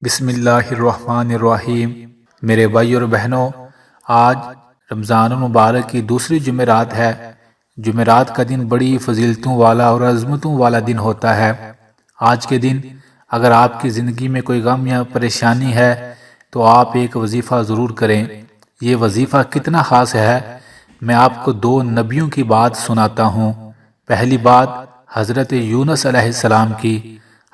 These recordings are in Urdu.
بسم اللہ الرحمن الرحیم۔ میرے بھائی اور بہنوں، آج رمضان المبارک کی دوسری جمعرات ہے۔ جمعرات کا دن بڑی فضیلتوں والا اور عظمتوں والا دن ہوتا ہے۔ آج کے دن اگر آپ کی زندگی میں کوئی غم یا پریشانی ہے تو آپ ایک وظیفہ ضرور کریں۔ یہ وظیفہ کتنا خاص ہے، میں آپ کو دو نبیوں کی بات سناتا ہوں۔ پہلی بات حضرت یونس علیہ السلام کی۔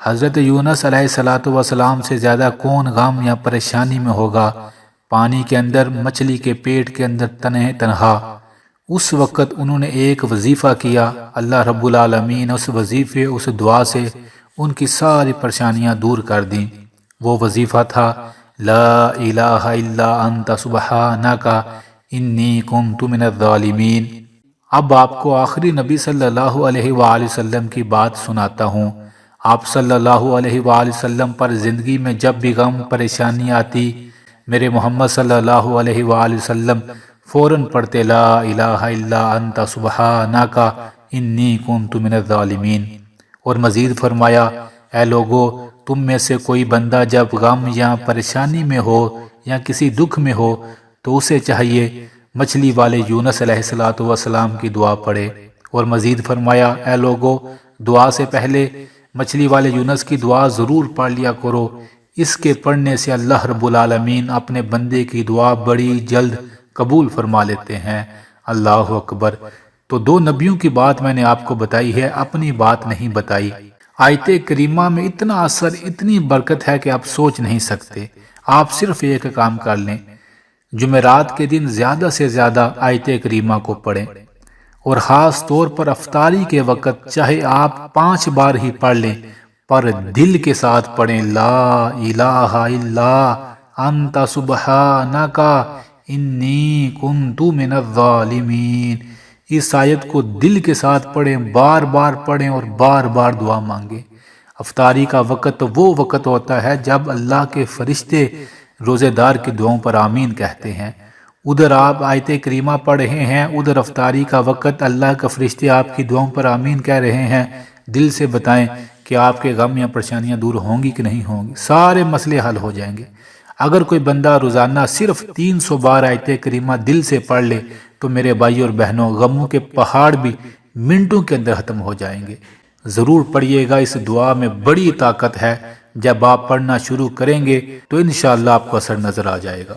حضرت یونس علیہ السلام سے زیادہ کون غم یا پریشانی میں ہوگا، پانی کے اندر مچھلی کے پیٹ کے اندر تنہا۔ اس وقت انہوں نے ایک وظیفہ کیا، اللہ رب العالمین اس وظیفے اس دعا سے ان کی ساری پریشانیاں دور کر دیں۔ وہ وظیفہ تھا لا الہ الا انت سبحانک انی کنت من الظالمین۔ اب آپ کو آخری نبی صلی اللہ علیہ وآلہ وسلم کی بات سناتا ہوں۔ آپ صلی اللہ علیہ وآلہ وسلم پر زندگی میں جب بھی غم پریشانی آتی، میرے محمد صلی اللہ علیہ وآلہ وسلم فوراً پڑھتے لا الہ الا انت سبحانک انی کنت من الظالمین۔ اور مزید فرمایا، اے لوگو، تم میں سے کوئی بندہ جب غم یا پریشانی میں ہو یا کسی دکھ میں ہو تو اسے چاہیے مچھلی والے یونس علیہ السلام کی دعا پڑھے۔ اور مزید فرمایا، اے لوگو، دعا سے پہلے مچھلی والے یونس کی دعا ضرور پڑھ لیا کرو، اس کے پڑھنے سے اللہ رب العالمین اپنے بندے کی دعا بڑی جلد قبول فرما لیتے ہیں۔ اللہ اکبر۔ تو دو نبیوں کی بات میں نے آپ کو بتائی ہے، اپنی بات نہیں بتائی۔ آیت کریمہ میں اتنا اثر، اتنی برکت ہے کہ آپ سوچ نہیں سکتے۔ آپ صرف ایک کام کر لیں، جمعرات کے دن زیادہ سے زیادہ آیت کریمہ کو پڑھیں، اور خاص طور پر افطاری کے وقت چاہے آپ 5 بار ہی پڑھ لیں، پر دل کے ساتھ پڑھیں لا الہ الا انت سبحانک انی کنت من الظالمین۔ اس آیت کو دل کے ساتھ پڑھیں، بار بار پڑھیں اور بار بار دعا مانگیں۔ افطاری کا وقت وہ وقت ہوتا ہے جب اللہ کے فرشتے روزے دار کی دعاؤں پر آمین کہتے ہیں۔ ادھر آپ آیت کریمہ پڑھ رہے ہیں، ادھر افطاری کا وقت اللہ کے فرشتے آپ کی دعاؤں پر آمین کہہ رہے ہیں۔ دل سے بتائیں کہ آپ کے غم یا پریشانیاں دور ہوں گی کہ نہیں ہوں گی، سارے مسئلے حل ہو جائیں گے۔ اگر کوئی بندہ روزانہ صرف 300 بار آیت کریمہ دل سے پڑھ لے تو میرے بھائی اور بہنوں، غموں کے پہاڑ بھی منٹوں کے اندر ختم ہو جائیں گے۔ ضرور پڑھیے گا، اس دعا میں بڑی طاقت ہے۔ جب آپ پڑھنا شروع کریں گے تو انشاءاللہ آپ کو اثر نظر آ جائے گا۔